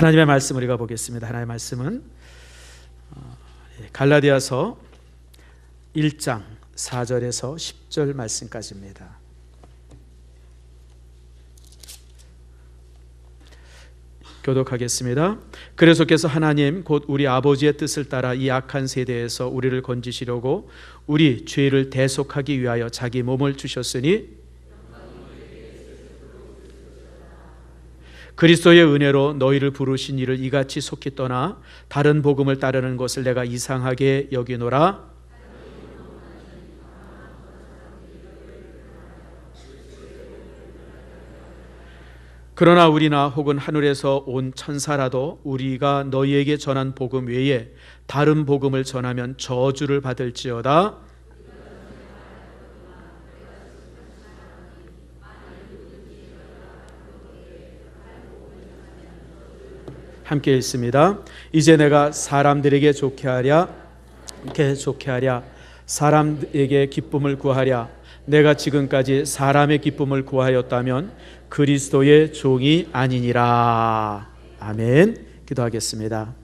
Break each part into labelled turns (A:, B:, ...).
A: 하나님의 말씀 우리가 보겠습니다. 하나님의 말씀은 갈라디아서 1장 4절에서 10절 말씀까지입니다. 교독하겠습니다. 그래서께서 하나님 곧 우리 아버지의 뜻을 따라 이 악한 세대에서 우리를 건지시려고 우리 죄를 대속하기 위하여 자기 몸을 주셨으니 그리스도의 은혜로 너희를 부르신 이를 이같이 속히 떠나 다른 복음을 따르는 것을 내가 이상하게 여기노라. 그러나 우리나 혹은 하늘에서 온 천사라도 우리가 너희에게 전한 복음 외에 다른 복음을 전하면 저주를 받을지어다. 함께 읽습니다. 이제 내가 사람들에게 좋게 하랴, 사람에게 기쁨을 구하랴. 내가 지금까지 사람의 기쁨을 구하였다면 그리스도의 종이 아니니라. 아멘. 기도하겠습니다.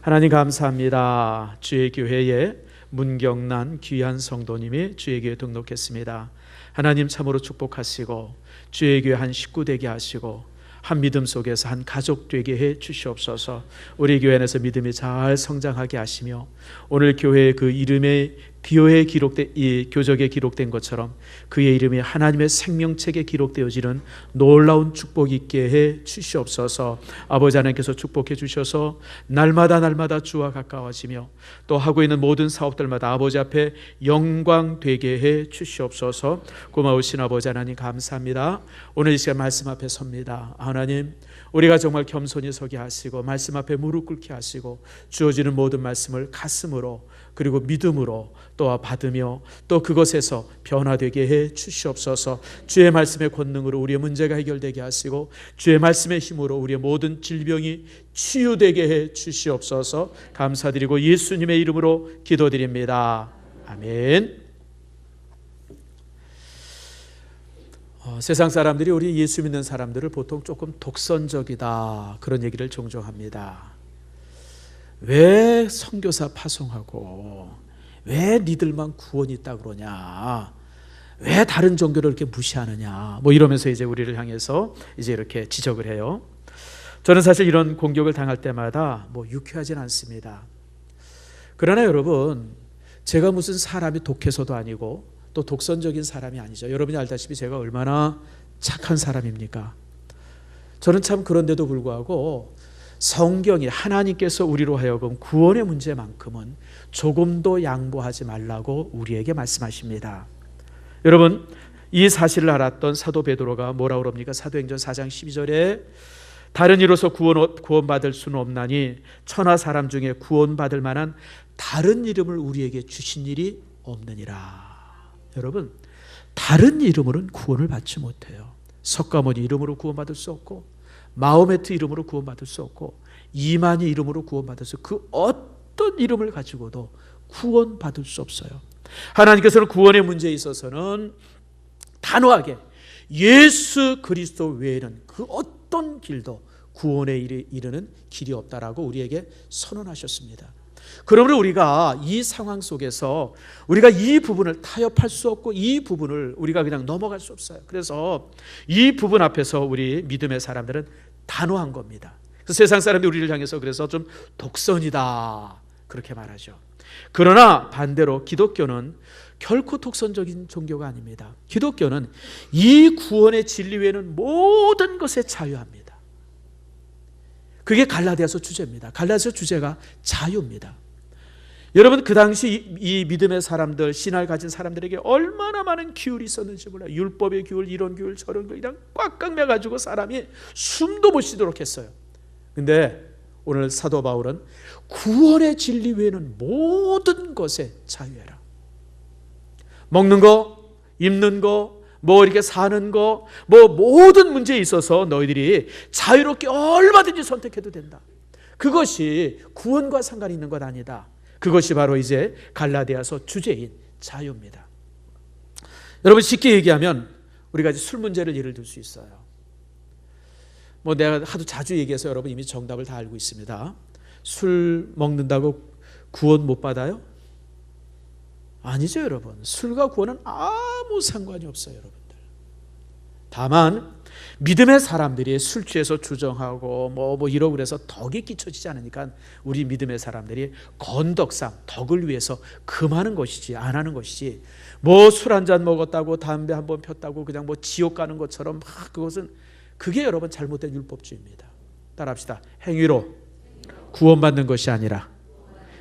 A: 하나님 감사합니다. 주의 교회에 문경란 귀한 성도님이 주의 교회에 등록했습니다. 하나님 참으로 축복하시고 주의 교회 한 식구 되게 하시고 한 믿음 속에서 한 가족 되게 해 주시옵소서. 우리 교회 안에서 믿음이 잘 성장하게 하시며 오늘 교회의 그 이름의 교회에 기록된 이 교적에 기록된 것처럼 그의 이름이 하나님의 생명책에 기록되어지는 놀라운 축복 있게 해 주시옵소서. 아버지 하나님께서 축복해 주셔서 날마다 주와 가까워지며 또 하고 있는 모든 사업들마다 아버지 앞에 영광 되게 해 주시옵소서. 고마우신 아버지 하나님 감사합니다. 오늘 이 시간 말씀 앞에 섭니다. 하나님, 우리가 정말 겸손히 서게 하시고 말씀 앞에 무릎 꿇게 하시고 주어지는 모든 말씀을 가슴으로 그리고 믿음으로 또 받으며 또 그것에서 변화되게 해 주시옵소서. 주의 말씀의 권능으로 우리의 문제가 해결되게 하시고 주의 말씀의 힘으로 우리의 모든 질병이 치유되게 해 주시옵소서. 감사드리고 예수님의 이름으로 기도드립니다. 아멘. 세상 사람들이 우리 예수 믿는 사람들을 보통 조금 독선적이다 그런 얘기를 종종 합니다. 왜 선교사 파송하고 왜 니들만 구원이 있다 그러냐, 왜 다른 종교를 이렇게 무시하느냐, 뭐 이러면서 이제 우리를 향해서 이제 이렇게 지적을 해요. 저는 사실 이런 공격을 당할 때마다 뭐 유쾌하진 않습니다. 그러나 여러분, 제가 무슨 사람이 독해서도 아니고 또 독선적인 사람이 아니죠. 여러분이 알다시피 제가 얼마나 착한 사람입니까? 저는 참 그런데도 불구하고 성경이 하나님께서 우리로 하여금 구원의 문제만큼은 조금도 양보하지 말라고 우리에게 말씀하십니다. 여러분, 이 사실을 알았던 사도 베드로가 뭐라고 그럽니까? 사도행전 4장 12절에 다른 이로서 구원받을 수는 없나니 천하 사람 중에 구원받을 만한 다른 이름을 우리에게 주신 일이 없느니라. 여러분, 다른 이름으로는 구원을 받지 못해요. 석가모니 이름으로 구원받을 수 없고 마호메트 이름으로 구원받을 수 없고 이만희 이름으로 구원받을 수 없고 그 어떤 이름을 가지고도 구원받을 수 없어요. 하나님께서는 구원의 문제에 있어서는 단호하게 예수 그리스도 외에는 그 어떤 길도 구원에 이르는 길이 없다라고 우리에게 선언하셨습니다. 그러므로 우리가 이 상황 속에서 우리가 이 부분을 타협할 수 없고 이 부분을 우리가 그냥 넘어갈 수 없어요. 그래서 이 부분 앞에서 우리 믿음의 사람들은 단호한 겁니다. 그래서 세상 사람들이 우리를 향해서 그래서 좀 독선이다 그렇게 말하죠. 그러나 반대로 기독교는 결코 독선적인 종교가 아닙니다. 기독교는 이 구원의 진리 외에는 모든 것에 자유합니다. 그게 갈라디아서 주제입니다. 갈라디아서 주제가 자유입니다. 여러분, 그 당시 이 믿음의 사람들, 신앙을 가진 사람들에게 얼마나 많은 규율이 있었는지 몰라요. 율법의 규율, 이런 규율, 저런 규율, 그냥 꽉꽉 매가지고 사람이 숨도 못 쉬도록 했어요. 근데 오늘 사도 바울은 구원의 진리 외에는 모든 것에 자유해라. 먹는 거, 입는 거, 뭐 이렇게 사는 거, 뭐 모든 문제에 있어서 너희들이 자유롭게 얼마든지 선택해도 된다. 그것이 구원과 상관이 있는 것 아니다. 그것이 바로 이제 갈라디아서 주제인 자유입니다. 여러분, 쉽게 얘기하면 우리가 이제 술 문제를 예를 들 수 있어요. 뭐 내가 하도 자주 얘기해서 여러분 이미 정답을 다 알고 있습니다. 술 먹는다고 구원 못 받아요? 아니죠, 여러분. 술과 구원은 아무 상관이 없어요, 여러분들. 다만 믿음의 사람들이 술 취해서 주정하고 뭐 이러고 그래서 덕이 끼쳐지지 않으니까 우리 믿음의 사람들이 건덕상 덕을 위해서 금하는 것이지 안 하는 것이지, 뭐 술 한 잔 먹었다고 담배 한 번 폈다고 그냥 뭐 지옥 가는 것처럼 막, 그게 여러분 잘못된 율법주의입니다. 따라합시다. 행위로 구원받는 것이 아니라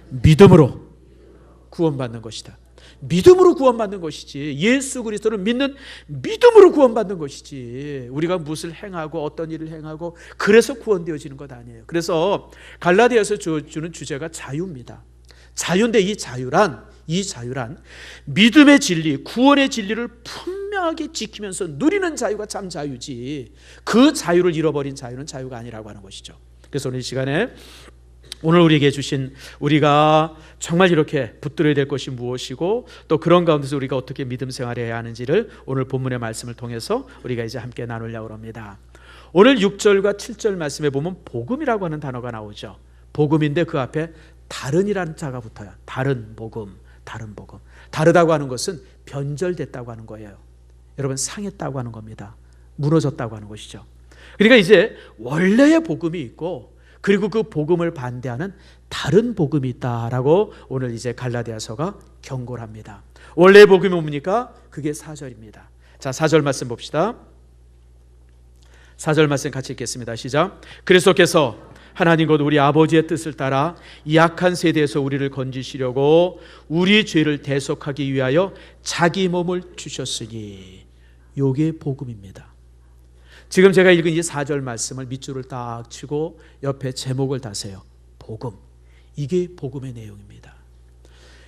A: 믿음으로 구원받는 것이다. 믿음으로 구원받는 것이지, 예수 그리스도를 믿는 믿음으로 구원받는 것이지, 우리가 무엇을 행하고 어떤 일을 행하고 그래서 구원되어지는 것 아니에요. 그래서 갈라디아서 주는 주제가 자유입니다. 자유인데 이 자유란 믿음의 진리, 구원의 진리를 분명하게 지키면서 누리는 자유가 참 자유지, 그 자유를 잃어버린 자유는 자유가 아니라고 하는 것이죠. 그래서 오늘 이 시간에 오늘 우리에게 주신, 우리가 정말 이렇게 붙들어야 될 것이 무엇이고 또 그런 가운데서 우리가 어떻게 믿음 생활을 해야 하는지를 오늘 본문의 말씀을 통해서 우리가 이제 함께 나누려고 합니다. 오늘 6절과 7절 말씀에 보면 복음이라고 하는 단어가 나오죠. 복음인데 그 앞에 다른이라는 자가 붙어요. 다른 복음, 다른 복음. 다르다고 하는 것은 변절됐다고 하는 거예요. 여러분, 상했다고 하는 겁니다. 무너졌다고 하는 것이죠. 그러니까 이제 원래의 복음이 있고 그리고 그 복음을 반대하는 다른 복음이 있다라고 오늘 이제 갈라디아서가 경고를 합니다. 원래의 복음이 뭡니까? 그게 4절입니다. 자, 4절 말씀 봅시다. 4절 말씀 같이 읽겠습니다. 시작. 그리스도께서 하나님 곧 우리 아버지의 뜻을 따라 이 악한 세대에서 우리를 건지시려고 우리 죄를 대속하기 위하여 자기 몸을 주셨으니, 요게 복음입니다. 지금 제가 읽은 이 4절 말씀을 밑줄을 딱 치고 옆에 제목을 다세요. 복음. 이게 복음의 내용입니다.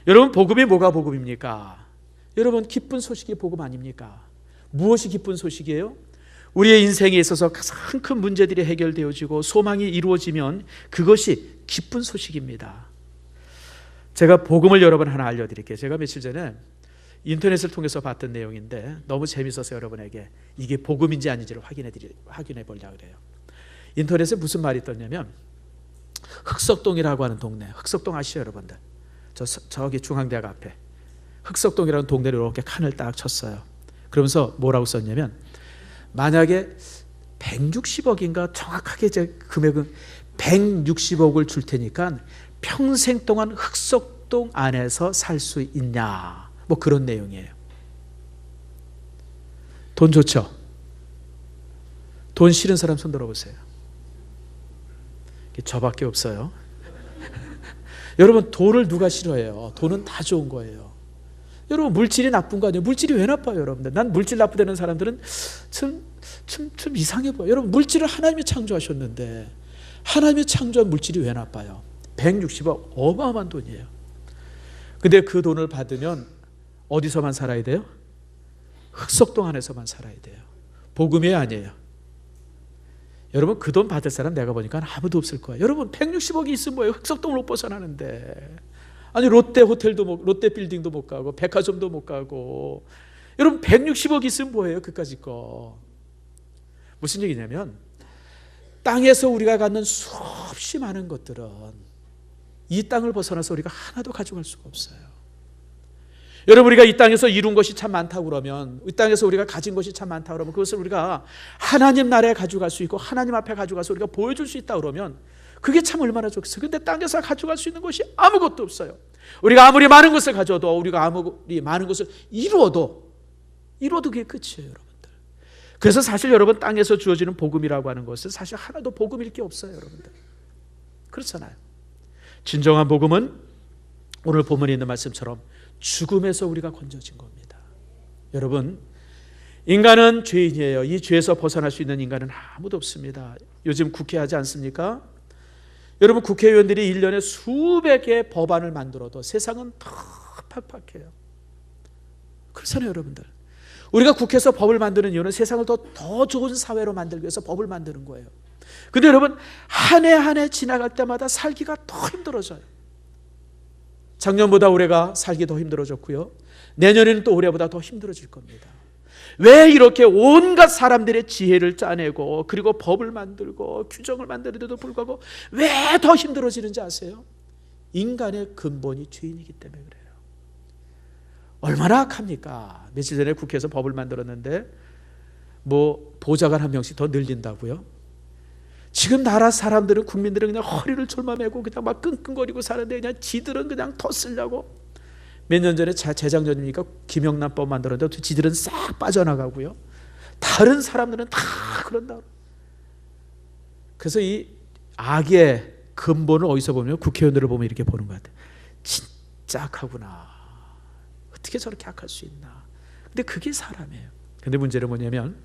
A: 여러분, 복음이 뭐가 복음입니까? 여러분, 기쁜 소식이 복음 아닙니까? 무엇이 기쁜 소식이에요? 우리의 인생에 있어서 가장 큰 문제들이 해결되어지고 소망이 이루어지면 그것이 기쁜 소식입니다. 제가 복음을 여러분 하나 알려드릴게요. 제가 며칠 전에 인터넷을 통해서 봤던 내용인데 너무 재밌어서 여러분에게 이게 복음인지 아닌지를 확인해 보려고 그래요. 인터넷에 무슨 말이 떴냐면, 흑석동이라고 하는 동네, 흑석동 아시죠 여러분들? 저기 중앙대학 앞에 흑석동이라는 동네를 이렇게 칸을 딱 쳤어요. 그러면서 뭐라고 썼냐면, 만약에 160억인가 정확하게 제 금액은 160억을 줄 테니까 평생 동안 흑석동 안에서 살 수 있냐, 뭐 그런 내용이에요. 돈 좋죠? 돈 싫은 사람 손 들어보세요. 저밖에 없어요. 여러분, 돈을 누가 싫어해요? 돈은 다 좋은 거예요. 여러분, 물질이 나쁜 거 아니에요? 물질이 왜 나빠요, 여러분들? 난 물질 나쁘다는 사람들은 좀 이상해 보여요. 여러분, 물질을 하나님이 창조하셨는데 하나님이 창조한 물질이 왜 나빠요? 160억 어마어마한 돈이에요. 근데 그 돈을 받으면 어디서만 살아야 돼요? 흑석동 안에서만 살아야 돼요. 복음이 아니에요. 여러분, 그 돈 받을 사람 내가 보니까 아무도 없을 거예요. 여러분, 160억이 있으면 뭐예요? 흑석동을 못 벗어나는데. 아니, 롯데 호텔도 롯데 빌딩도 못 가고 백화점도 못 가고. 여러분, 160억이 있으면 뭐예요? 그까짓 거. 무슨 얘기냐면, 땅에서 우리가 갖는 수없이 많은 것들은 이 땅을 벗어나서 우리가 하나도 가져갈 수가 없어요. 여러분, 우리가 이 땅에서 이룬 것이 참 많다고 그러면, 이 땅에서 우리가 가진 것이 참 많다고 그러면 그것을 우리가 하나님 나라에 가져갈 수 있고 하나님 앞에 가져가서 우리가 보여줄 수 있다고 그러면 그게 참 얼마나 좋겠어요. 근데 땅에서 가져갈 수 있는 것이 아무것도 없어요. 우리가 아무리 많은 것을 가져도, 우리가 아무리 많은 것을 이루어도 그게 끝이에요, 여러분들. 그래서 사실 여러분, 땅에서 주어지는 복음이라고 하는 것은 사실 하나도 복음일 게 없어요, 여러분들. 그렇잖아요. 진정한 복음은 오늘 본문에 있는 말씀처럼 죽음에서 우리가 건져진 겁니다. 여러분, 인간은 죄인이에요. 이 죄에서 벗어날 수 있는 인간은 아무도 없습니다. 요즘 국회 하지 않습니까? 여러분, 국회의원들이 1년에 수백 개의 법안을 만들어도 세상은 더 팍팍해요. 그렇잖아요, 여러분들. 우리가 국회에서 법을 만드는 이유는 세상을 더 좋은 사회로 만들기 위해서 법을 만드는 거예요. 근데 여러분, 한 해 한 해 지나갈 때마다 살기가 더 힘들어져요. 작년보다 올해가 살기 더 힘들어졌고요. 내년에는 또 올해보다 더 힘들어질 겁니다. 왜 이렇게 온갖 사람들의 지혜를 짜내고 그리고 법을 만들고 규정을 만드는데도 불구하고 왜 더 힘들어지는지 아세요? 인간의 근본이 죄인이기 때문에 그래요. 얼마나 악합니까? 며칠 전에 국회에서 법을 만들었는데 보좌관 한 명씩 더 늘린다고요? 지금 나라 사람들은, 국민들은 그냥 허리를 졸라매고 그냥 막 끙끙거리고 사는데 그냥 지들은 그냥 더 쓰려고. 몇 년 전에 재작년이니까 김영란법 만들었는데 지들은 싹 빠져나가고요. 다른 사람들은 다 그런다. 그래서 이 악의 근본을 어디서 보면 국회의원들을 보면 이렇게 보는 것 같아요. 진짜 악하구나. 어떻게 저렇게 악할 수 있나. 근데 그게 사람이에요. 근데 문제는 뭐냐면,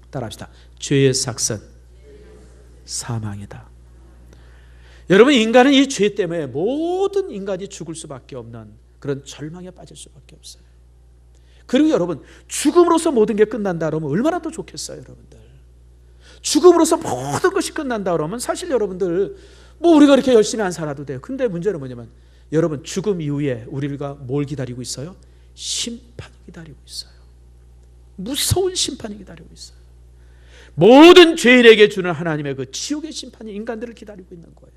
A: 따라합시다. 죄의 삭선 사망이다. 여러분, 인간은 이 죄 때문에 모든 인간이 죽을 수밖에 없는 그런 절망에 빠질 수밖에 없어요. 그리고 여러분, 죽음으로써 모든 게 끝난다 그러면 얼마나 더 좋겠어요, 여러분들. 죽음으로써 모든 것이 끝난다 그러면 사실 여러분들 우리가 이렇게 열심히 안 살아도 돼요. 근데 문제는 뭐냐면, 여러분, 죽음 이후에 우리가 뭘 기다리고 있어요? 심판이 기다리고 있어요. 무서운 심판이 기다리고 있어요. 모든 죄인에게 주는 하나님의 그 지옥의 심판이 인간들을 기다리고 있는 거예요.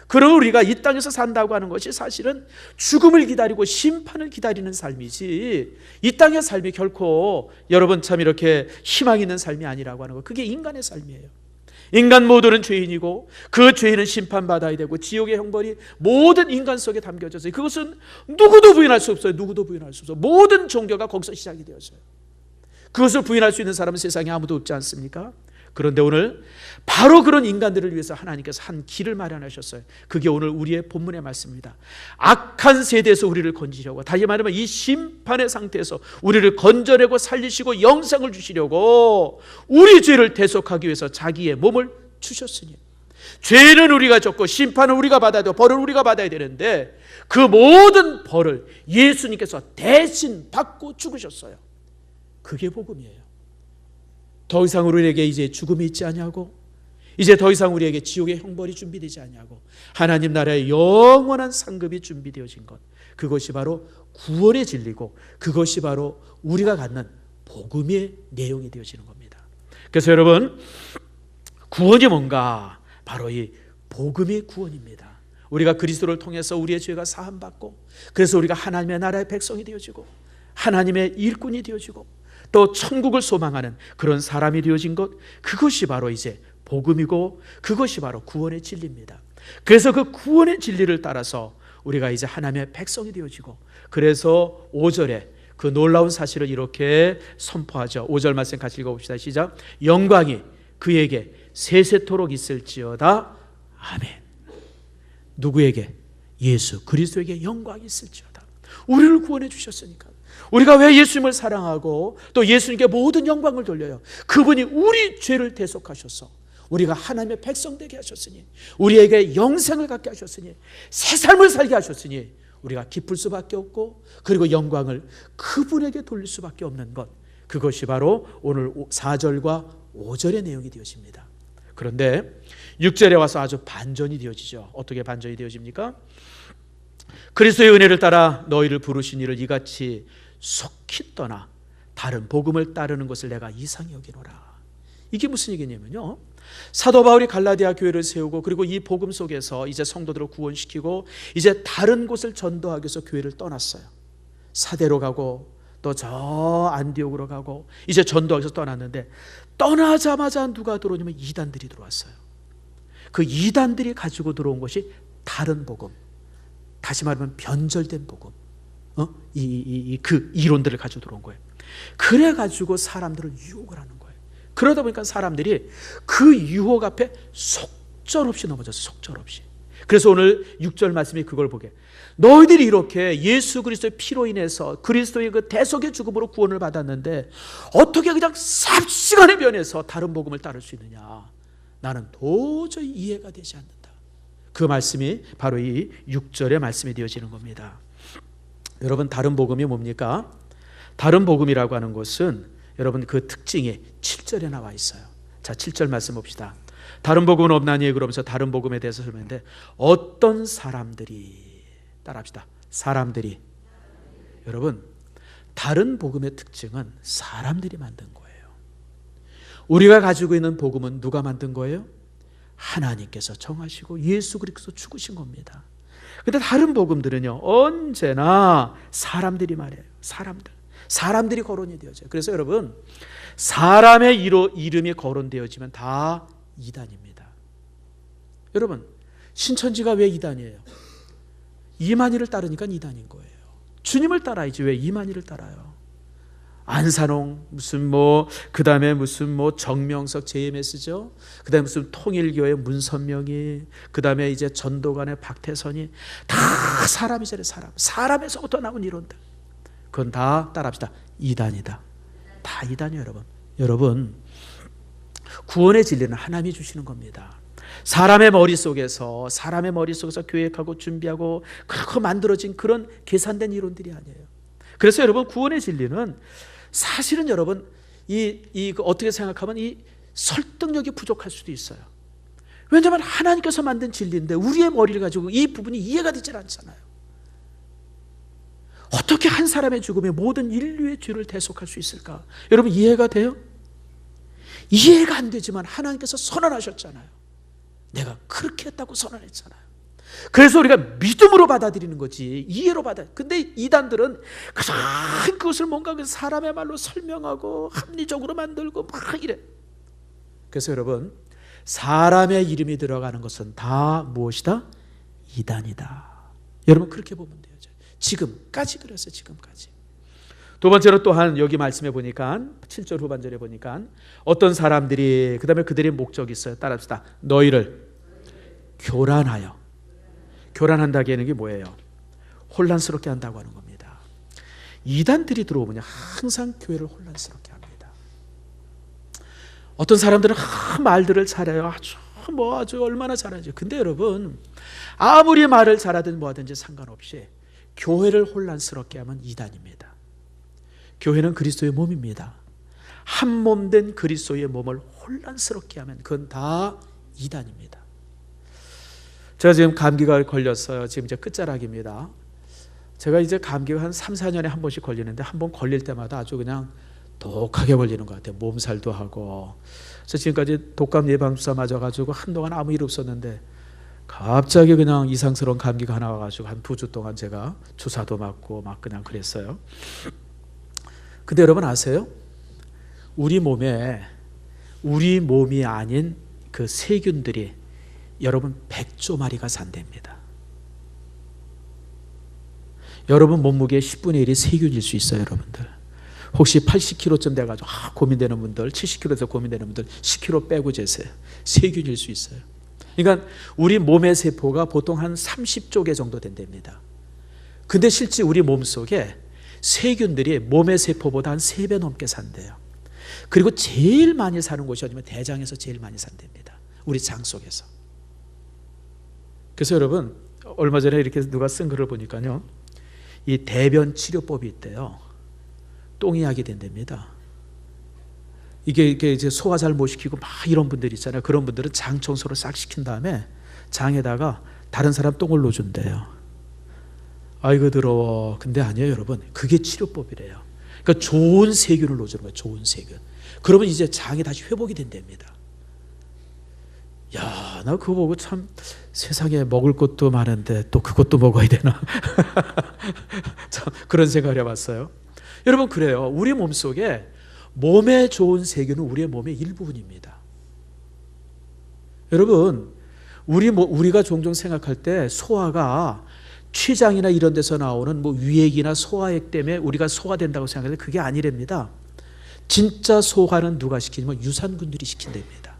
A: 그럼 우리가 이 땅에서 산다고 하는 것이 사실은 죽음을 기다리고 심판을 기다리는 삶이지, 이 땅의 삶이 결코 여러분 참 이렇게 희망 있는 삶이 아니라고 하는 거, 그게 인간의 삶이에요. 인간 모두는 죄인이고 그 죄인은 심판받아야 되고 지옥의 형벌이 모든 인간 속에 담겨져서, 그것은 누구도 부인할 수 없어요. 누구도 부인할 수 없어요. 모든 종교가 거기서 시작이 되었어요. 그것을 부인할 수 있는 사람은 세상에 아무도 없지 않습니까? 그런데 오늘 바로 그런 인간들을 위해서 하나님께서 한 길을 마련하셨어요. 그게 오늘 우리의 본문의 말씀입니다. 악한 세대에서 우리를 건지려고, 다시 말하면 이 심판의 상태에서 우리를 건져내고 살리시고 영생을 주시려고 우리 죄를 대속하기 위해서 자기의 몸을 주셨으니, 죄는 우리가 졌고 심판은 우리가 받아야 되고 벌은 우리가 받아야 되는데 그 모든 벌을 예수님께서 대신 받고 죽으셨어요. 그게 복음이에요. 더 이상 우리에게 이제 죽음이 있지 아니하고, 이제 더 이상 우리에게 지옥의 형벌이 준비되지 아니하고, 하나님 나라의 영원한 상급이 준비되어진 것, 그것이 바로 구원의 진리고 그것이 바로 우리가 갖는 복음의 내용이 되어지는 겁니다. 그래서 여러분, 구원이 뭔가? 바로 이 복음의 구원입니다. 우리가 그리스도를 통해서 우리의 죄가 사함받고, 그래서 우리가 하나님의 나라의 백성이 되어지고 하나님의 일꾼이 되어지고 또 천국을 소망하는 그런 사람이 되어진 것, 그것이 바로 이제 복음이고 그것이 바로 구원의 진리입니다. 그래서 그 구원의 진리를 따라서 우리가 이제 하나님의 백성이 되어지고, 그래서 5절에 그 놀라운 사실을 이렇게 선포하죠. 5절 말씀 같이 읽어봅시다. 시작. 영광이 그에게 세세토록 있을지어다. 아멘. 누구에게? 예수 그리스도에게 영광이 있을지어다. 우리를 구원해 주셨으니까. 우리가 왜 예수님을 사랑하고 또 예수님께 모든 영광을 돌려요? 그분이 우리 죄를 대속하셔서 우리가 하나님의 백성 되게 하셨으니, 우리에게 영생을 갖게 하셨으니, 새 삶을 살게 하셨으니 우리가 기쁠 수밖에 없고, 그리고 영광을 그분에게 돌릴 수밖에 없는 것, 그것이 바로 오늘 4절과 5절의 내용이 되어집니다. 그런데 6절에 와서 아주 반전이 되어지죠. 어떻게 반전이 되어집니까? 그리스도의 은혜를 따라 너희를 부르신 이를 이같이 속히 떠나 다른 복음을 따르는 것을 내가 이상히 여기노라. 이게 무슨 얘기냐면요, 사도 바울이 갈라디아 교회를 세우고 그리고 이 복음 속에서 이제 성도들을 구원시키고 이제 다른 곳을 전도하기 위해서 교회를 떠났어요. 사대로 가고 또 저 안디옥으로 가고 이제 전도하기 위해서 떠났는데, 떠나자마자 누가 들어오냐면 이단들이 들어왔어요. 그 이단들이 가지고 들어온 것이 다른 복음, 다시 말하면 변절된 복음, 그 이론들을 가지고 들어온 거예요. 그래가지고 사람들을 유혹을 하는 거예요. 그러다 보니까 사람들이 그 유혹 앞에 속절없이 넘어졌어요. 속절없이. 그래서 오늘 6절 말씀이 그걸 보게, 너희들이 이렇게 예수 그리스도의 피로 인해서 그리스도의 그 대속의 죽음으로 구원을 받았는데 어떻게 그냥 삽시간에 변해서 다른 복음을 따를 수 있느냐? 나는 도저히 이해가 되지 않는다. 그 말씀이 바로 이 6절의 말씀이 되어지는 겁니다. 여러분, 다른 복음이 뭡니까? 다른 복음이라고 하는 것은 여러분 그 특징이 7절에 나와 있어요. 자, 7절 말씀 봅시다. 다른 복음은 없나니 그러면서 다른 복음에 대해서 설명했는데, 어떤 사람들이, 따라합시다. 사람들이. 여러분, 다른 복음의 특징은 사람들이 만든 거예요. 우리가 가지고 있는 복음은 누가 만든 거예요? 하나님께서 정하시고 예수 그리스도 죽으신 겁니다. 근데 다른 복음들은요, 언제나 사람들이 말해요. 사람들이 거론이 되어져요. 그래서 여러분, 사람의 이름이 거론되어지면 다 이단입니다. 여러분, 신천지가 왜 이단이에요? 이만희를 따르니까 이단인 거예요. 주님을 따라야지 왜 이만희를 따라요? 안산홍 무슨 그다음에 무슨 정명석 JMS죠. 그다음에 무슨 통일교의 문선명이, 그다음에 이제 전도관의 박태선이 다 사람이잖아요. 사람에서부터 나온 이론들. 그건 다 따라합시다. 이단이다. 다 이단이에요, 여러분. 여러분, 구원의 진리는 하나님이 주시는 겁니다. 사람의 머릿속에서 계획하고 준비하고 그렇게 만들어진 그런 계산된 이론들이 아니에요. 그래서 여러분, 구원의 진리는 사실은 여러분, 어떻게 생각하면 이 설득력이 부족할 수도 있어요. 왜냐하면 하나님께서 만든 진리인데 우리의 머리를 가지고 이 부분이 이해가 되질 않잖아요. 어떻게 한 사람의 죽음에 모든 인류의 죄를 대속할 수 있을까? 여러분, 이해가 돼요? 이해가 안 되지만 하나님께서 선언하셨잖아요. 내가 그렇게 했다고 선언했잖아요. 그래서 우리가 믿음으로 받아들이는 거지, 이해로 근데 이단들은 그것을 뭔가 사람의 말로 설명하고 합리적으로 만들고 막 이래. 그래서 여러분, 사람의 이름이 들어가는 것은 다 무엇이다? 이단이다. 여러분, 그렇게 보면 돼요. 지금까지 그랬어요. 지금까지. 두 번째로 또한 여기 말씀해 보니까 7절 후반절에 보니까 어떤 사람들이, 그 다음에 그들의 목적이 있어요. 따라합시다. 너희를 교란한다고 하는 게 뭐예요? 혼란스럽게 한다고 하는 겁니다. 이단들이 들어오면 항상 교회를 혼란스럽게 합니다. 어떤 사람들은 말들을 잘해요. 아주 얼마나 잘하죠. 근데 여러분, 아무리 말을 잘하든 뭐하든지 상관없이 교회를 혼란스럽게 하면 이단입니다. 교회는 그리스도의 몸입니다. 한 몸 된 그리스도의 몸을 혼란스럽게 하면 그건 다 이단입니다. 제가 지금 감기가 걸렸어요. 지금 이제 끝자락입니다. 제가 이제 감기가 한 3, 4년에 한 번씩 걸리는데 한 번 걸릴 때마다 아주 그냥 독하게 걸리는 것 같아요. 몸살도 하고. 그래서 지금까지 독감 예방주사 맞아가지고 한동안 아무 일 없었는데 갑자기 그냥 이상스러운 감기가 하나 와가지고 한 2주 동안 제가 주사도 맞고 막 그냥 그랬어요. 근데 여러분 아세요? 우리 몸이 아닌 그 세균들이 여러분 100조 마리가 산답니다. 여러분 몸무게의 10분의 1이 세균일 수 있어요. 여러분들 혹시 80kg쯤 돼가지고 고민되는 분들, 70kg에서 고민되는 분들 10kg 빼고 재세요. 세균일 수 있어요. 그러니까 우리 몸의 세포가 보통 한 30조 개 정도 된답니다. 근데 실제 우리 몸속에 세균들이 몸의 세포보다 한 3배 넘게 산대요. 그리고 제일 많이 사는 곳이 어디냐면 대장에서 제일 많이 산답니다. 우리 장 속에서. 그래서 여러분, 얼마 전에 이렇게 누가 쓴 글을 보니까요, 이 대변 치료법이 있대요. 똥이 약이 된답니다. 이게 이제 소화 잘 못 시키고 막 이런 분들 있잖아요. 그런 분들은 장 청소를 싹 시킨 다음에 장에다가 다른 사람 똥을 넣어준대요. 아이고 더러워. 근데 아니에요, 여러분. 그게 치료법이래요. 그러니까 좋은 세균을 넣어주는 거예요. 좋은 세균. 그러면 이제 장이 다시 회복이 된답니다. 야, 나 그거 보고 참 세상에 먹을 것도 많은데 또 그것도 먹어야 되나? 참 그런 생각을 해봤어요. 여러분, 그래요. 우리 몸속에 몸에 좋은 세균은 우리의 몸의 일부분입니다. 여러분, 우리가 종종 생각할 때 소화가 췌장이나 이런 데서 나오는 위액이나 소화액 때문에 우리가 소화된다고 생각하는데 그게 아니랍니다. 진짜 소화는 누가 시키냐면 유산균들이 시킨답니다.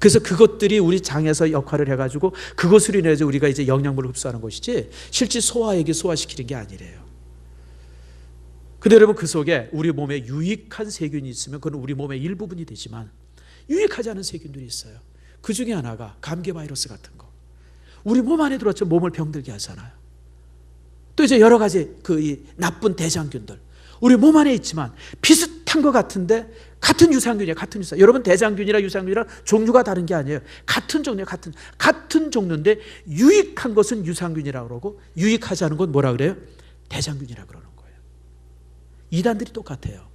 A: 그래서 그것들이 우리 장에서 역할을 해가지고 그것으로 인해서 우리가 이제 영양분을 흡수하는 것이지 실제 소화액이 소화시키는 게 아니래요. 근데 여러분, 그 속에 우리 몸에 유익한 세균이 있으면 그건 우리 몸의 일부분이 되지만 유익하지 않은 세균들이 있어요. 그 중에 하나가 감기 바이러스 같은 거. 우리 몸 안에 들어왔죠. 몸을 병들게 하잖아요. 또 이제 여러 가지 이 나쁜 대장균들. 우리 몸 안에 있지만 비슷한 것 같은데 같은 유산균이에요. 같은 유산. 여러분, 대장균이랑 유산균이랑 종류가 다른 게 아니에요. 같은 종류예요. 같은 종류인데 유익한 것은 유산균이라고 그러고 유익하지 않은 건 뭐라 그래요? 대장균이라고 그러는 거예요. 이단들이 똑같아요.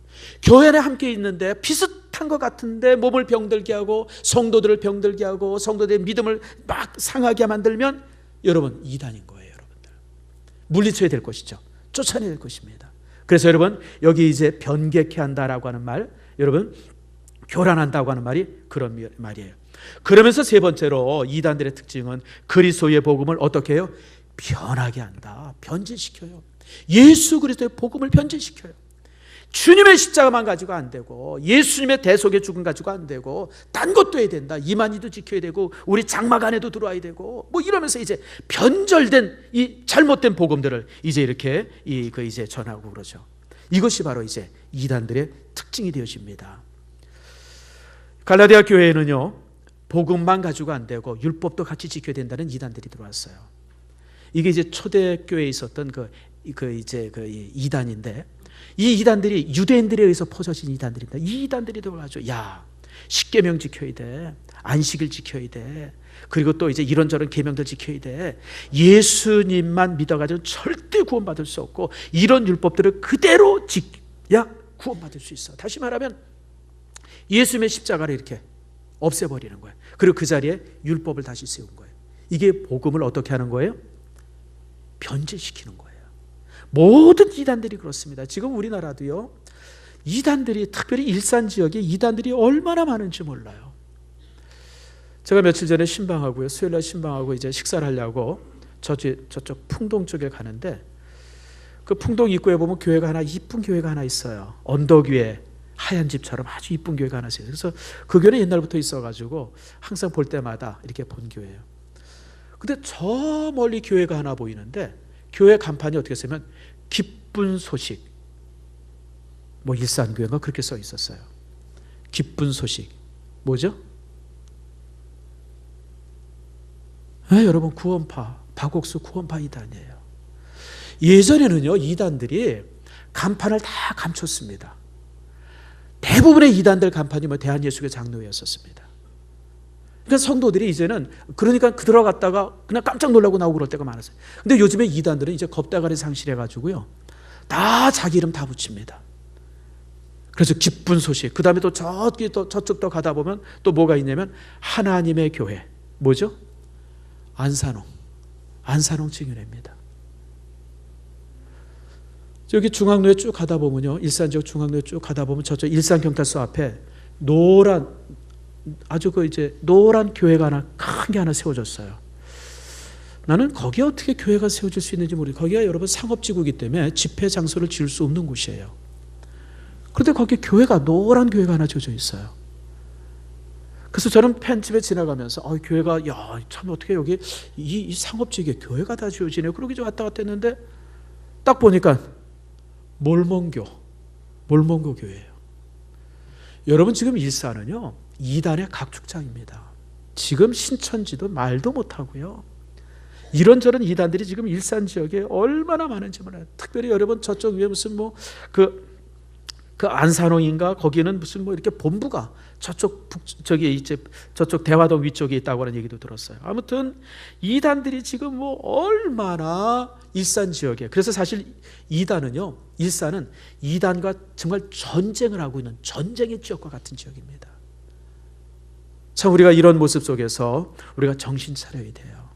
A: 교회 안에 함께 있는데 비슷한 것 같은데 몸을 병들게 하고 성도들을 병들게 하고 성도들의 믿음을 막 상하게 만들면 여러분 이단인 거예요. 여러분들 물리쳐야 될 것이죠. 쫓아내야 될 것입니다. 그래서 여러분 여기 이제 변개케 한다라고 하는 말, 여러분 교란한다고 하는 말이 그런 말이에요. 그러면서 세 번째로 이단들의 특징은 그리스도의 복음을 어떻게 해요? 변하게 한다. 변질시켜요. 예수 그리스도의 복음을 변질시켜요. 주님의 십자가만 가지고 안 되고 예수님의 대속의 죽음 가지고 안 되고 딴 것도 해야 된다. 이만희도 지켜야 되고 우리 장막 안에도 들어와야 되고 뭐 이러면서 이제 변절된 이 잘못된 복음들을 이제 이렇게 이제 전하고 그러죠. 이것이 바로 이제 이단들의 특징이 되어집니다. 갈라디아 교회에는요 복음만 가지고 안 되고 율법도 같이 지켜야 된다는 이단들이 들어왔어요. 이게 이제 초대교회에 있었던 이단인데 이 이단들이 유대인들에 의해서 퍼져진 이단들입니다. 이 이단들이 들어와죠. 야, 십계명 지켜야 돼. 안식일 지켜야 돼. 그리고 또 이제 이런저런 계명들 지켜야 돼. 예수님만 믿어가지고 절대 구원받을 수 없고 이런 율법들을 그대로 지켜야 구원받을 수 있어. 다시 말하면 예수님의 십자가를 이렇게 없애버리는 거예요. 그리고 그 자리에 율법을 다시 세운 거예요. 이게 복음을 어떻게 하는 거예요? 변질시키는 거예요. 모든 이단들이 그렇습니다. 지금 우리나라도요 이단들이 특별히 일산 지역에 이단들이 얼마나 많은지 몰라요. 제가 며칠 전에 신방하고요 수요일날 신방하고 이제 식사를 하려고 저쪽 풍동 쪽에 가는데 그 풍동 입구에 보면 교회가 하나 이쁜 교회가 하나 있어요. 언덕 위에 하얀 집처럼 아주 이쁜 교회가 하나 있어요. 그래서 그 교회는 옛날부터 있어가지고 항상 볼 때마다 이렇게 본 교회예요. 근데 저 멀리 교회가 하나 보이는데 교회 간판이 어떻게 쓰면 기쁜 소식 뭐 일산교회가 그렇게 써 있었어요. 기쁜 소식 뭐죠? 여러분 구원파 박옥수 구원파 이단이에요. 예전에는요 이단들이 간판을 다 감췄습니다. 대부분의 이단들 간판이 뭐 대한예수교 장로회였었습니다. 그러니까 성도들이 이제는 그러니까 들어갔다가 그냥 깜짝 놀라고 나오고 그럴 때가 많았어요. 근데 요즘에 이단들은 이제 겁대가리 상실해가지고요 다 자기 이름 다 붙입니다. 그래서 기쁜 소식, 그 다음에 또 저쪽 또 가다 보면 또 뭐가 있냐면 하나님의 교회 뭐죠? 안산홍 증인회입니다. 여기 중앙로에 쭉 가다 보면요 일산 지역 중앙로에 쭉 가다 보면 저쪽 일산경찰서 앞에 노란 교회가 하나 큰 게 하나 세워졌어요. 나는 거기에 어떻게 교회가 세워질 수 있는지 모르겠어요. 거기가 여러분 상업지구이기 때문에 집회 장소를 지을 수 없는 곳이에요. 그런데 거기에 노란 교회가 하나 지어져 있어요. 그래서 저는 펜집에 지나가면서 교회가 참 어떻게 여기 이 상업지구에 교회가 다 지어지네요. 그러기 좀 왔다 갔다 했는데 딱 보니까 몰몬교 교회예요. 여러분 지금 일산은요 이단의 각축장입니다. 지금 신천지도 말도 못하고요 이런저런 이단들이 지금 일산 지역에 얼마나 많은지 몰라요. 특별히 여러분 저쪽 위에 무슨 그 안산홍인가 거기는 무슨 이렇게 본부가 저쪽 대화동 위쪽에 있다고 하는 얘기도 들었어요. 아무튼 이단들이 지금 얼마나 일산 지역에, 그래서 사실 일산은 이단과 정말 전쟁을 하고 있는 전쟁의 지역과 같은 지역입니다. 참 우리가 이런 모습 속에서 우리가 정신 차려야 돼요.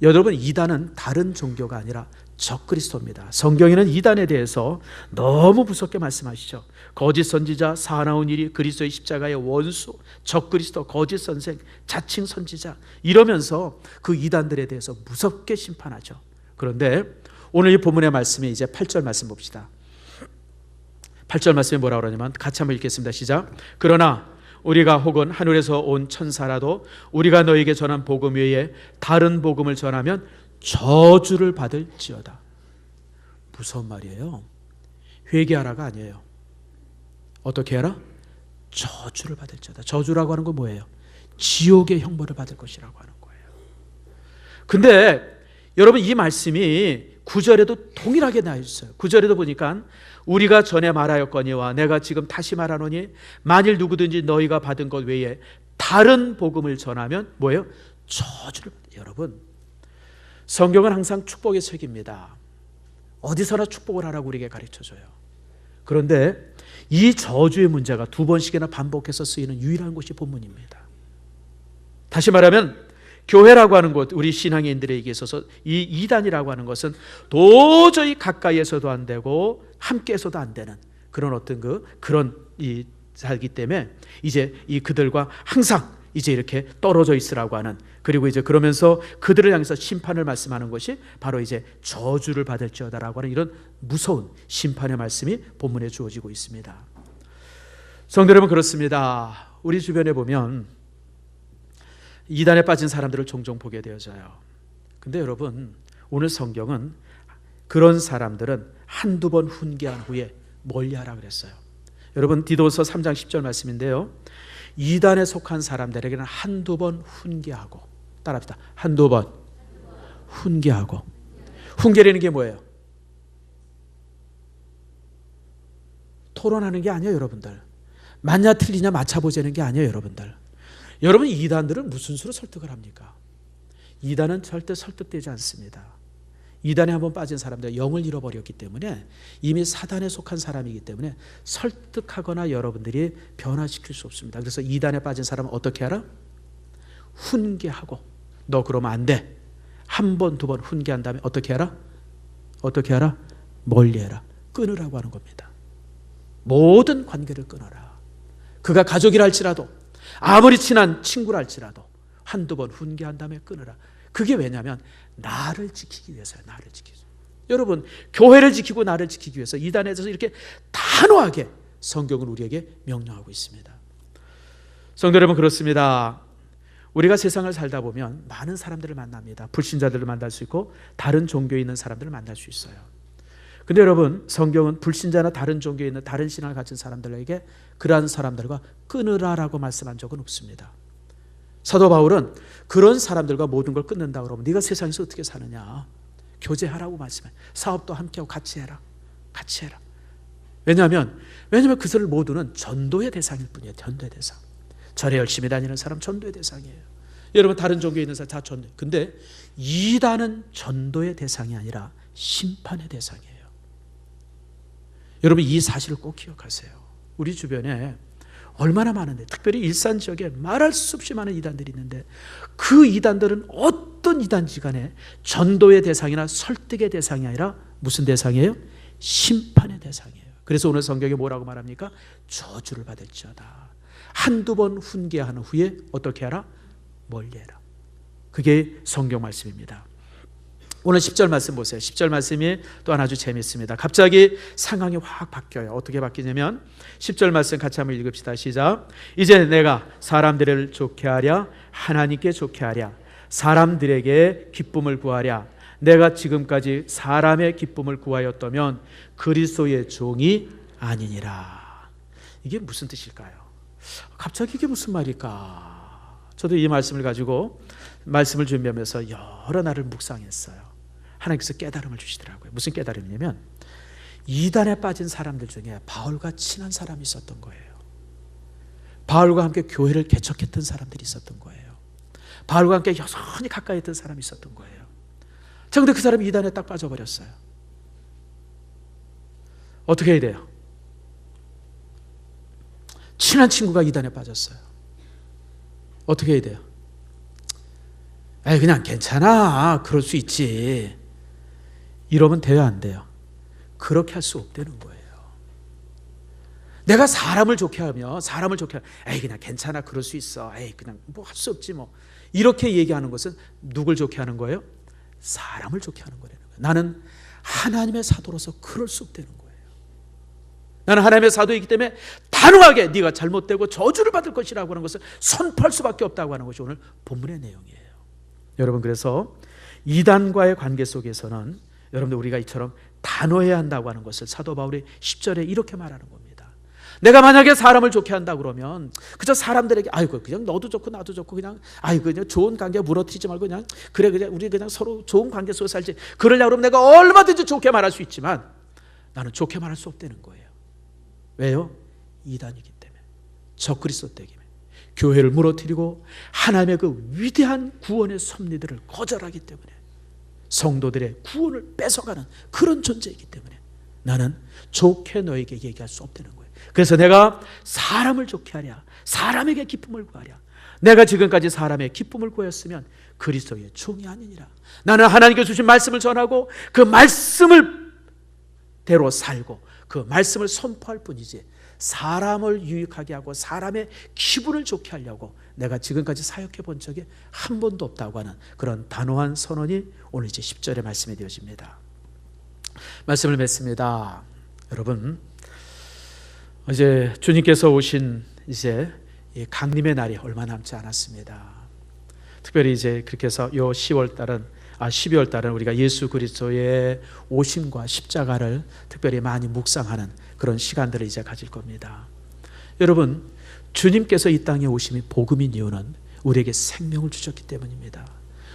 A: 여러분 이단은 다른 종교가 아니라 적그리스도입니다. 성경에는 이단에 대해서 너무 무섭게 말씀하시죠. 거짓 선지자, 사나운 일이, 그리스도의 십자가의 원수, 적그리스도, 거짓 선생, 자칭 선지자 이러면서 그 이단들에 대해서 무섭게 심판하죠. 그런데 오늘 이 본문의 말씀이 이제 8절 말씀 봅시다. 8절 말씀이 뭐라고 그러냐면 같이 한번 읽겠습니다. 시작. 그러나 우리가 혹은 하늘에서 온 천사라도 우리가 너에게 전한 복음 외에 다른 복음을 전하면 저주를 받을지어다. 무서운 말이에요. 회개하라가 아니에요. 어떻게 해라? 저주를 받을지어다. 저주라고 하는 건 뭐예요? 지옥의 형벌을 받을 것이라고 하는 거예요. 근데 여러분 이 말씀이 9절에도 동일하게 나와 있어요. 9절에도 보니까 우리가 전에 말하였거니와 내가 지금 다시 말하노니 만일 누구든지 너희가 받은 것 외에 다른 복음을 전하면 뭐예요? 저주를 받아요. 여러분 성경은 항상 축복의 책입니다. 어디서나 축복을 하라고 우리에게 가르쳐줘요. 그런데 이 저주의 문제가 두 번씩이나 반복해서 쓰이는 유일한 곳이 본문입니다. 다시 말하면 교회라고 하는 곳, 우리 신앙인들에게 있어서 이 이단이라고 하는 것은 도저히 가까이에서도 안 되고 함께해서도 안 되는 그런 어떤 그런 이 살기 때문에 이제 이 그들과 항상 이제 이렇게 떨어져 있으라고 하는, 그리고 이제 그러면서 그들을 향해서 심판을 말씀하는 것이 바로 이제 저주를 받을지어다라고 하는 이런 무서운 심판의 말씀이 본문에 주어지고 있습니다. 성도 여러분, 그렇습니다. 우리 주변에 보면 이단에 빠진 사람들을 종종 보게 되어져요. 근데 여러분, 오늘 성경은 그런 사람들은 한두 번 훈계한 후에 멀리하라 그랬어요. 여러분, 디도서 3장 10절 말씀인데요, 이단에 속한 사람들에게는 한두 번 훈계하고, 따라합시다. 한두 번 훈계하고. 훈계라는 게 뭐예요? 토론하는 게 아니에요, 여러분들. 맞냐 틀리냐 맞춰보자는 게 아니에요, 여러분들. 여러분, 이단들은 무슨 수로 설득을 합니까? 이단은 절대 설득되지 않습니다. 이단에 한번 빠진 사람들, 영을 잃어버렸기 때문에, 이미 사단에 속한 사람이기 때문에 설득하거나 여러분들이 변화시킬 수 없습니다. 그래서 이단에 빠진 사람은 어떻게 하라? 훈계하고, 너 그러면 안 돼. 한 번, 두 번 훈계한 다음에 어떻게 하라? 어떻게 하라? 멀리해라. 끊으라고 하는 겁니다. 모든 관계를 끊어라. 그가 가족이라 할지라도, 아무리 친한 친구라 할지라도 한두 번 훈계한 다음에 끊으라. 그게 왜냐하면 나를 지키기 위해서요. 나를 지키기 위해서. 여러분, 교회를 지키고 나를 지키기 위해서 이단에 대해서 이렇게 단호하게 성경은 우리에게 명령하고 있습니다. 성도 여러분, 그렇습니다. 우리가 세상을 살다 보면 많은 사람들을 만납니다. 불신자들을 만날 수 있고 다른 종교에 있는 사람들을 만날 수 있어요. 근데 여러분, 성경은 불신자나 다른 종교에 있는 다른 신앙을 가진 사람들에게 그러한 사람들과 끊으라라고 말씀한 적은 없습니다. 사도 바울은 그런 사람들과 모든 걸 끊는다 그러면 네가 세상에서 어떻게 사느냐, 교제하라고 말씀해. 사업도 함께하고 같이 해라. 같이 해라. 왜냐하면 그들을 모두는 전도의 대상일 뿐이에요. 전도의 대상. 절에 열심히 다니는 사람 전도의 대상이에요. 여러분, 다른 종교에 있는 사람 다 전도. 근데 이단은 전도의 대상이 아니라 심판의 대상이에요. 여러분, 이 사실을 꼭 기억하세요. 우리 주변에 얼마나 많은데, 특별히 일산 지역에 말할 수 없이 많은 이단들이 있는데, 그 이단들은 어떤 이단지 간에 전도의 대상이나 설득의 대상이 아니라 무슨 대상이에요? 심판의 대상이에요. 그래서 오늘 성경에 뭐라고 말합니까? 저주를 받을지어다. 한두 번 훈계한 후에 어떻게 하라? 멀리해라. 그게 성경 말씀입니다. 오늘 10절 말씀 보세요. 10절 말씀이 또한 아주 재밌습니다. 갑자기 상황이 확 바뀌어요. 어떻게 바뀌냐면 10절 말씀 같이 한번 읽읍시다. 시작. 이제 내가 사람들을 좋게 하랴, 하나님께 좋게 하랴, 사람들에게 기쁨을 구하랴. 내가 지금까지 사람의 기쁨을 구하였다면 그리스도의 종이 아니니라. 이게 무슨 뜻일까요? 갑자기 이게 무슨 말일까? 저도 이 말씀을 가지고 말씀을 준비하면서 여러 날을 묵상했어요. 하나님께서 깨달음을 주시더라고요. 무슨 깨달음이냐면, 이단에 빠진 사람들 중에 바울과 친한 사람이 있었던 거예요. 바울과 함께 교회를 개척했던 사람들이 있었던 거예요. 바울과 함께 여전히 가까이 있던 사람이 있었던 거예요. 자, 근데 그 사람이 이단에 딱 빠져버렸어요. 어떻게 해야 돼요? 친한 친구가 이단에 빠졌어요. 어떻게 해야 돼요? 에이, 그냥 괜찮아, 그럴 수 있지, 이러면 돼요, 안 돼요? 그렇게 할 수 없다는 거예요. 내가 사람을 좋게 하면, 에이, 그냥 괜찮아, 그럴 수 있어, 에이, 그냥 뭐 할 수 없지 뭐, 이렇게 얘기하는 것은 누굴 좋게 하는 거예요? 사람을 좋게 하는 거라는 거예요. 나는 하나님의 사도로서 그럴 수 없다는 거예요. 나는 하나님의 사도이기 때문에 단호하게 네가 잘못되고 저주를 받을 것이라고 하는 것을 선포할 수밖에 없다고 하는 것이 오늘 본문의 내용이에요. 여러분, 그래서 이단과의 관계 속에서는 여러분들 우리가 이처럼 단호해야 한다고 하는 것을 사도 바울이 10절에 이렇게 말하는 겁니다. 내가 만약에 사람을 좋게 한다 그러면 그저 사람들에게 아이고 그냥 너도 좋고 나도 좋고 그냥 아이고 그냥 좋은 관계 무너뜨리지 말고 그냥 그래 그냥 우리 그냥 서로 좋은 관계 속에 살지, 그러려고 그러면 내가 얼마든지 좋게 말할 수 있지만 나는 좋게 말할 수 없다는 거예요. 왜요? 이단이기 때문에, 적그리스도 때문에, 교회를 무너뜨리고 하나님의 그 위대한 구원의 섭리들을 거절하기 때문에, 성도들의 구원을 뺏어가는 그런 존재이기 때문에 나는 좋게 너에게 얘기할 수 없다는 거예요. 그래서 내가 사람을 좋게 하랴, 사람에게 기쁨을 구하랴. 내가 지금까지 사람의 기쁨을 구했으면 그리스도의 종이 아니니라. 나는 하나님께 주신 말씀을 전하고 그 말씀을 대로 살고 그 말씀을 선포할 뿐이지, 사람을 유익하게 하고 사람의 기분을 좋게 하려고 내가 지금까지 사역해 본 적이 한 번도 없다고 하는 그런 단호한 선언이 오늘 이제 10절의 말씀이 되어집니다. 말씀을 맺습니다. 여러분, 이제 주님께서 오신 이제 이 강림의 날이 얼마 남지 않았습니다. 특별히 이제 그렇게 해서 요 12월 달은 우리가 예수 그리스도의 오심과 십자가를 특별히 많이 묵상하는 그런 시간들을 이제 가질 겁니다. 여러분, 주님께서 이 땅에 오심이 복음인 이유는 우리에게 생명을 주셨기 때문입니다.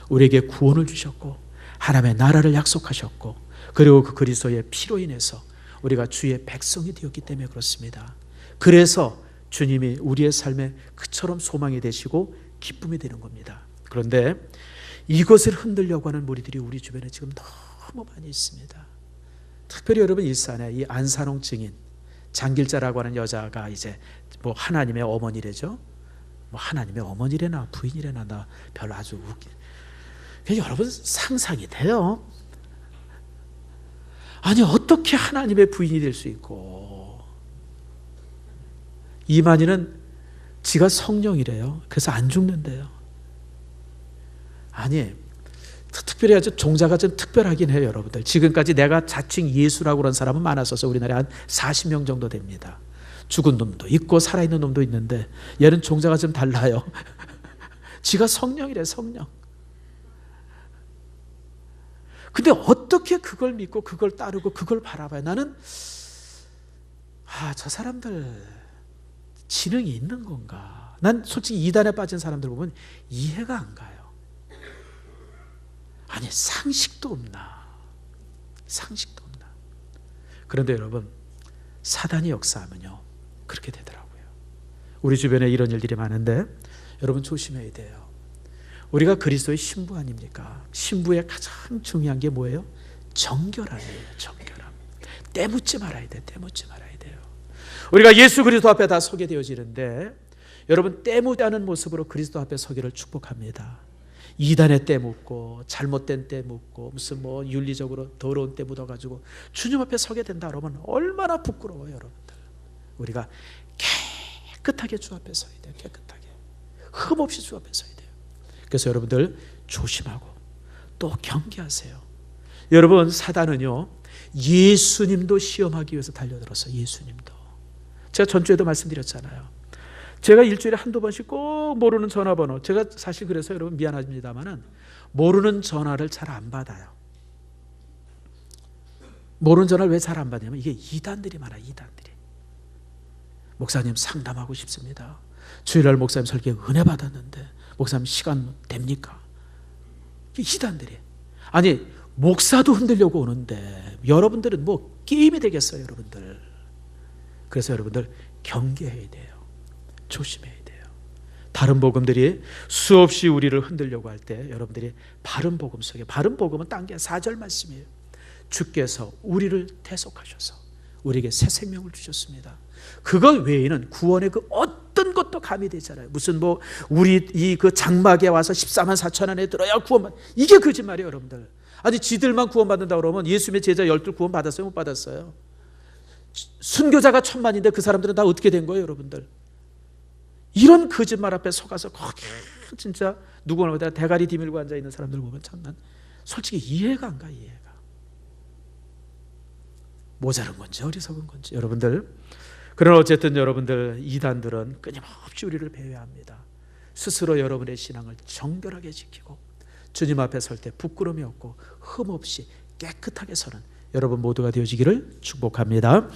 A: 우리에게 구원을 주셨고 하나님의 나라를 약속하셨고, 그리고 그 그리스도의 피로 인해서 우리가 주의 백성이 되었기 때문에 그렇습니다. 그래서 주님이 우리의 삶에 그처럼 소망이 되시고 기쁨이 되는 겁니다. 그런데 이것을 흔들려고 하는 무리들이 우리 주변에 지금 너무 많이 있습니다. 특별히 여러분, 일산에 이 안산홍 증인 장길자라고 하는 여자가 이제 뭐 하나님의 어머니래죠. 뭐 하나님의 어머니래나 부인이래나 나 별로 아주 웃긴. 여러분 상상이 돼요? 아니 어떻게 하나님의 부인이 될 수 있고, 이만희는 지가 성령이래요. 그래서 안 죽는데요. 아니 특별히 아주 종자가 좀 특별하긴 해요. 여러분들 지금까지 내가 자칭 예수라고 그런 사람은 많았어서 우리나라에 한 40명 정도 됩니다. 죽은 놈도 있고 살아있는 놈도 있는데 얘는 종자가 좀 달라요. 지가 성령이래, 성령. 근데 어떻게 그걸 믿고 그걸 따르고 그걸 바라봐요? 나는 저 사람들 지능이 있는 건가? 난 솔직히 이단에 빠진 사람들 보면 이해가 안 가요. 아니 상식도 없나? 상식도 없나? 그런데 여러분, 사단이 역사하면요 그렇게 되더라고요. 우리 주변에 이런 일들이 많은데 여러분 조심해야 돼요. 우리가 그리스도의 신부 아닙니까? 신부의 가장 중요한 게 뭐예요? 정결함이에요. 정결함. 때묻지 말아야 돼. 때묻지 말아야 돼요. 우리가 예수 그리스도 앞에 다 서게 되어지는데 여러분, 때묻지 않은 모습으로 그리스도 앞에 서기를 축복합니다. 이단의 때 묻고 잘못된 때 묻고 무슨 뭐 윤리적으로 더러운 때 묻어가지고 주님 앞에 서게 된다 그러면 얼마나 부끄러워요. 여러분들, 우리가 깨끗하게 주 앞에 서야 돼요. 깨끗하게, 흠없이 주 앞에 서야 돼요. 그래서 여러분들 조심하고 또 경계하세요. 여러분, 사단은요 예수님도 시험하기 위해서 달려들었어요. 예수님도. 제가 전주에도 말씀드렸잖아요. 제가 일주일에 한두 번씩 꼭 모르는 전화번호, 제가 사실 그래서 여러분 미안합니다만은 모르는 전화를 잘 안 받아요. 모르는 전화를 왜 잘 안 받냐면 이게 이단들이 많아요. 이단들이. 목사님 상담하고 싶습니다. 주일날 목사님 설교에 은혜 받았는데 목사님 시간 됩니까? 이게 이단들이. 아니 목사도 흔들려고 오는데 여러분들은 뭐 게임이 되겠어요. 여러분들. 그래서 여러분들 경계해야 돼요. 조심해야 돼요. 다른 복음들이 수없이 우리를 흔들려고 할 때 여러분들이 바른 복음 속에, 바른 복음은 딴 게 4절 말씀이에요. 주께서 우리를 대속하셔서 우리에게 새 생명을 주셨습니다. 그거 외에는 구원의 그 어떤 것도 감이 되잖아요. 무슨 뭐 우리 이 그 장막에 와서 14만 4천 안에 들어야 구원받, 이게 거짓말이에요. 여러분들. 아니 지들만 구원받는다 그러면 예수님의 제자 12 구원 받았어요? 못 받았어요? 순교자가 1000만인데 그 사람들은 다 어떻게 된 거예요? 여러분들. 이런 거짓말 앞에 속아서 거기 진짜 누구나 대가리 디밀고 앉아있는 사람들 보면 참 난 솔직히 이해가 안 가. 이해가. 모자른 건지 어리석은 건지. 여러분들, 그러나 어쨌든 여러분들 이단들은 끊임없이 우리를 배회합니다. 스스로 여러분의 신앙을 정결하게 지키고 주님 앞에 설 때 부끄러움이 없고 흠없이 깨끗하게 서는 여러분 모두가 되어지기를 축복합니다.